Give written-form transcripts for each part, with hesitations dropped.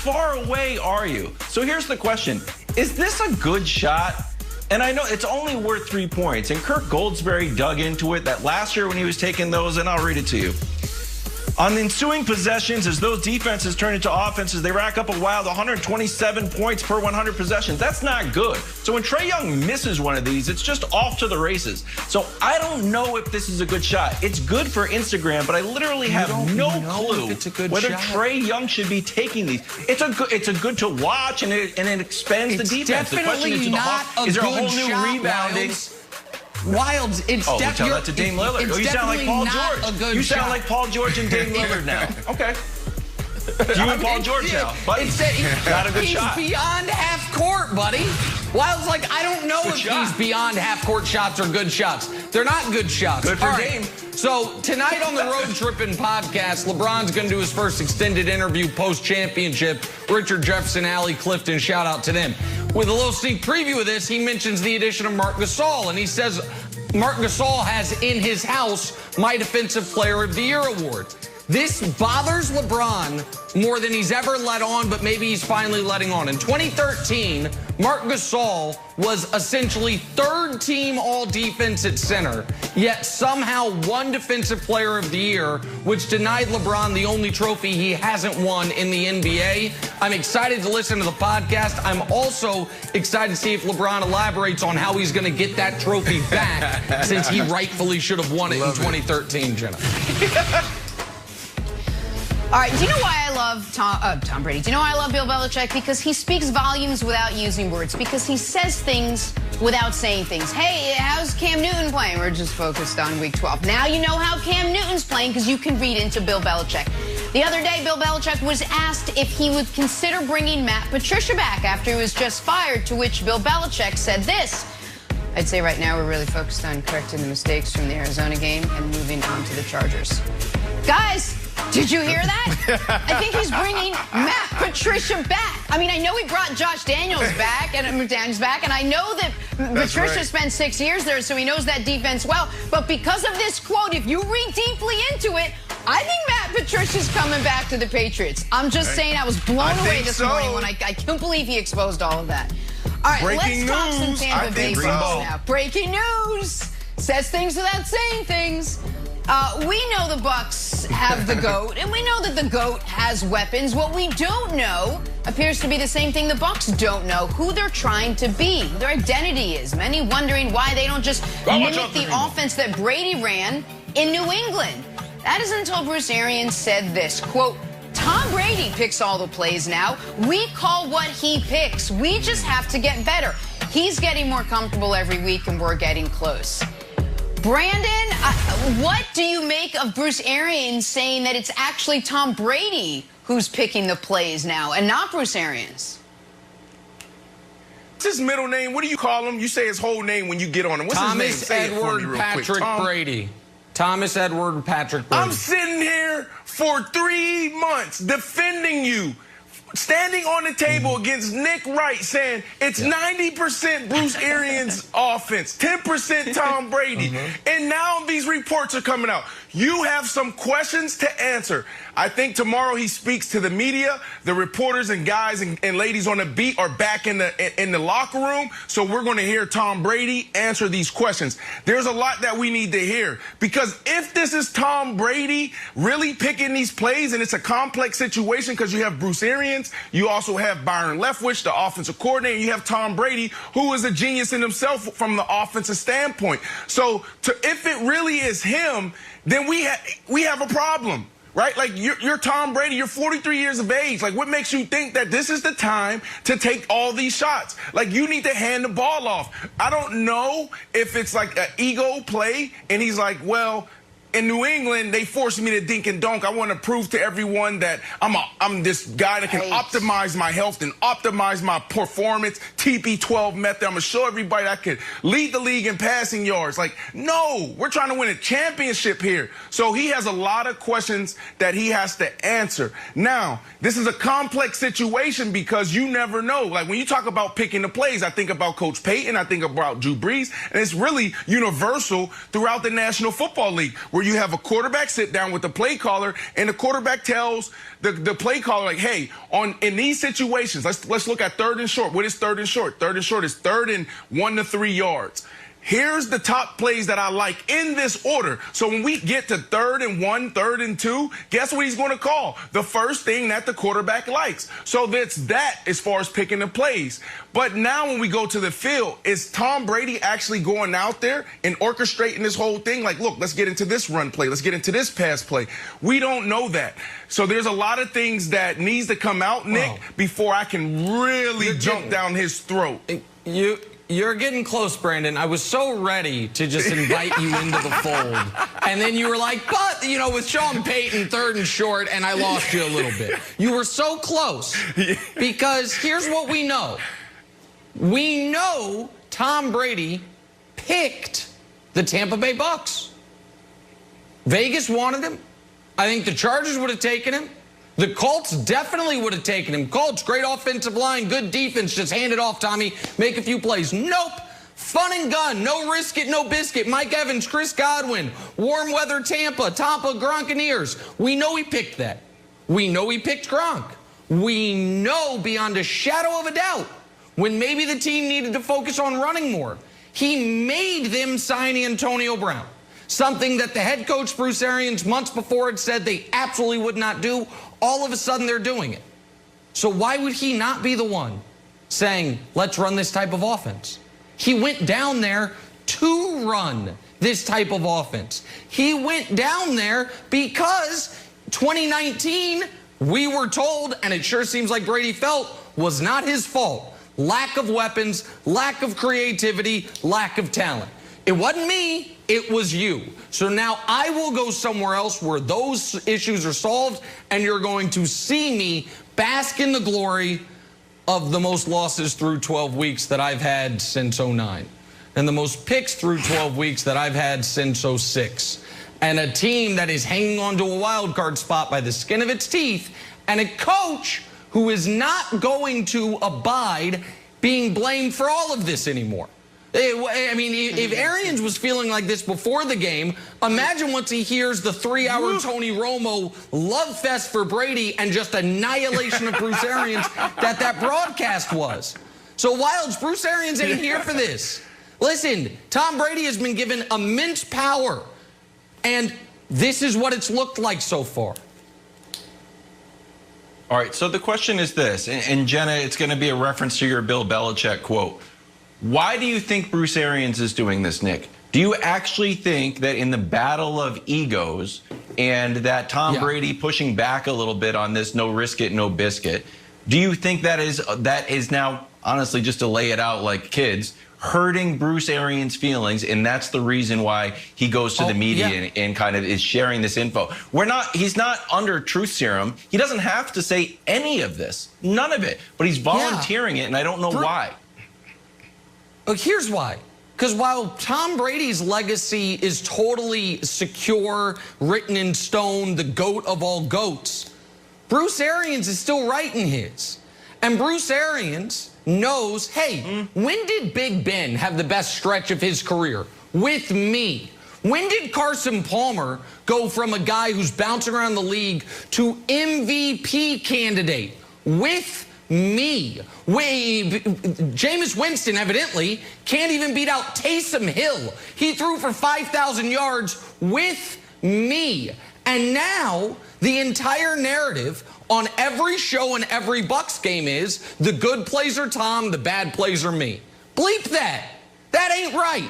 far away are you? So here's the question. Is this a good shot? And I know it's only worth 3 points. And Kirk Goldsberry dug into it that last year when he was taking those, and I'll read it to you. On the ensuing possessions, as those defenses turn into offenses, they rack up a wild 127 points per 100 possessions. That's not good. So when Trae Young misses one of these, it's just off to the races. So I don't know if this is a good shot. It's good for Instagram, but I literally have no clue whether Trae Young should be taking these. It's a good to watch, and it expands the defense. The question is, is there a whole new rebounding? Wilds, it's tell that to Dame Lillard. Oh, you sound like Paul George. You sound like Paul George and Dame Lillard now. Okay. You and Paul George now. Buddy. Not a good shot. He's beyond half court, buddy. Wild's like, I don't know if he's beyond half court shots or good shots. They're not good shots. Good for Dame. So tonight on the Road Trippin' podcast, LeBron's going to do his first extended interview post-championship. Richard Jefferson, Allie Clifton, shout out to them. With a little sneak preview of this, he mentions the addition of Marc Gasol, and he says Marc Gasol has in his house my Defensive Player of the Year award. This bothers LeBron more than he's ever let on, but maybe he's finally letting on. In 2013, Marc Gasol was essentially third-team all-defense at center, yet somehow won Defensive Player of the Year, which denied LeBron the only trophy he hasn't won in the NBA. I'm excited to listen to the podcast. I'm also excited to see if LeBron elaborates on how he's going to get that trophy back, since he rightfully should have won it in 2013, Jenna. All right, do you know why I love Tom Brady? Do you know why I love Bill Belichick? Because he speaks volumes without using words. Because he says things without saying things. Hey, how's Cam Newton playing? We're just focused on week 12. Now you know how Cam Newton's playing because you can read into Bill Belichick. The other day, Bill Belichick was asked if he would consider bringing Matt Patricia back after he was just fired, to which Bill Belichick said this. I'd say right now we're really focused on correcting the mistakes from the Arizona game and moving on to the Chargers. Guys, did you hear that? I think he's bringing Matt Patricia back. I mean, I know he brought Josh Daniels back, and McDaniels back, and I know that Patricia spent 6 years there, so he knows that defense well. But because of this quote, if you read deeply into it, I think Matt Patricia's coming back to the Patriots. I'm just saying, I was blown away this morning when I couldn't believe he exposed all of that. All right, let's talk some Tampa Bay Bucks now. Breaking news. Says things without saying things. We know the Bucks have the GOAT, and we know that the GOAT has weapons. What we don't know appears to be the same thing the Bucks don't know: who they're trying to be, who their identity is. Many wondering why they don't just mimic the offense that Brady ran in New England. That is until Bruce Arians said this, quote, Tom Brady picks all the plays now. We call what he picks. We just have to get better. He's getting more comfortable every week, and we're getting close. Brandon, what do you make of Bruce Arians saying that it's actually Tom Brady who's picking the plays now and not Bruce Arians? What's his middle name? What do you call him? You say his whole name when you get on him. What's his name? Say Edward Patrick Brady. Thomas Edward Patrick Brady. I'm sitting here for 3 months defending you, standing on the table against Nick Wright, saying it's 90% Bruce Arians' offense, 10% Tom Brady. And now these reports are coming out. You have some questions to answer. I think tomorrow he speaks to the media. The reporters and guys and ladies on the beat are back in the locker room. So we're going to hear Tom Brady answer these questions. There's a lot that we need to hear, because if this is Tom Brady really picking these plays, and it's a complex situation because you have Bruce Arians, you also have Byron Leftwich, the offensive coordinator, and you have Tom Brady, who is a genius in himself from the offensive standpoint. So if it really is him, then we have a problem, right? Like, you're Tom Brady, you're 43 years of age. Like, what makes you think that this is the time to take all these shots? Like, you need to hand the ball off. I don't know if it's like an ego play, and he's like, well, in New England, they forced me to dink and dunk. I want to prove to everyone that I'm this guy that can optimize my health and optimize my performance, TP12 method. I'm going to show everybody I can lead the league in passing yards. Like, no, we're trying to win a championship here. So he has a lot of questions that he has to answer. Now, this is a complex situation because you never know. Like, when you talk about picking the plays, I think about Coach Payton, I think about Drew Brees, and it's really universal throughout the National Football League, where where you have a quarterback sit down with the play caller, and the quarterback tells the play caller, like, hey, in these situations, let's look at 3rd and short. What is 3rd and short? 3rd and short is 3rd and 1 to 3 yards. Here's the top plays that I like in this order. So when we get to 3rd and 1, 3rd and 2, guess what he's going to call? The first thing that the quarterback likes. So that's that as far as picking the plays. But now when we go to the field, is Tom Brady actually going out there and orchestrating this whole thing? Like, look, let's get into this run play. Let's get into this pass play. We don't know that. So there's a lot of things that needs to come out, Nick, before I can really jump down his throat. You're getting close, Brandon. I was so ready to just invite you into the fold. And then you were like, but, you know, with Sean Payton, 3rd and short, and I lost you a little bit. You were so close. Because here's what we know. We know Tom Brady picked the Tampa Bay Bucks. Vegas wanted him. I think the Chargers would have taken him. The Colts definitely would have taken him. Colts, great offensive line, good defense. Just hand it off, Tommy. Make a few plays. Nope. Fun and gun. No risk it, no biscuit. Mike Evans, Chris Godwin, warm weather Tampa, Gronkaneers. We know he picked that. We know he picked Gronk. We know beyond a shadow of a doubt when maybe the team needed to focus on running more, he made them sign Antonio Brown. Something that the head coach, Bruce Arians, months before had said they absolutely would not do. All of a sudden, they're doing it. So why would he not be the one saying, let's run this type of offense? He went down there to run this type of offense. He went down there because 2019, we were told, and it sure seems like Brady felt, was not his fault. Lack of weapons, lack of creativity, lack of talent. It wasn't me, it was you. So now I will go somewhere else where those issues are solved, and you're going to see me bask in the glory of the most losses through 12 weeks that I've had since 09, and the most picks through 12 weeks that I've had since 06, and a team that is hanging on to a wild card spot by the skin of its teeth, and a coach who is not going to abide being blamed for all of this anymore. I mean, if Arians was feeling like this before the game, imagine once he hears the 3-hour Tony Romo love fest for Brady and just annihilation of Bruce Arians that broadcast was. So, Wilds, Bruce Arians ain't here for this. Listen, Tom Brady has been given immense power, and this is what it's looked like so far. All right, so the question is this, and Jenna, it's going to be a reference to your Bill Belichick quote. Why do you think Bruce Arians is doing this, Nick? Do you actually think that in the battle of egos and that Tom Brady pushing back a little bit on this no risk it, no biscuit, do you think that is now, honestly, just to lay it out like kids, hurting Bruce Arians' feelings, and that's the reason why he goes to the media and kind of is sharing this info? He's not under truth serum. He doesn't have to say any of this, none of it, but he's volunteering it, and I don't know why. Here's why. Because while Tom Brady's legacy is totally secure, written in stone, the GOAT of all GOATs, Bruce Arians is still writing his. And Bruce Arians knows, hey, when did Big Ben have the best stretch of his career? With me. When did Carson Palmer go from a guy who's bouncing around the league to MVP candidate? With me. Jameis Winston evidently can't even beat out Taysom Hill. He threw for 5,000 yards with me. And now the entire narrative on every show and every Bucs game is the good plays are Tom, the bad plays are me. Bleep that. That ain't right.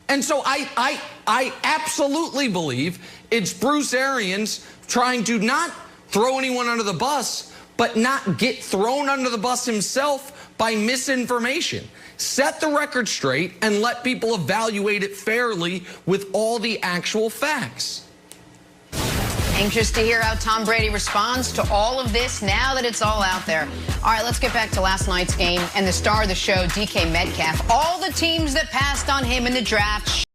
And so I absolutely believe it's Bruce Arians trying to not throw anyone under the bus, but not get thrown under the bus himself by misinformation. Set the record straight and let people evaluate it fairly with all the actual facts. Anxious to hear how Tom Brady responds to all of this now that it's all out there. All right, let's get back to last night's game and the star of the show, DK Metcalf. All the teams that passed on him in the draft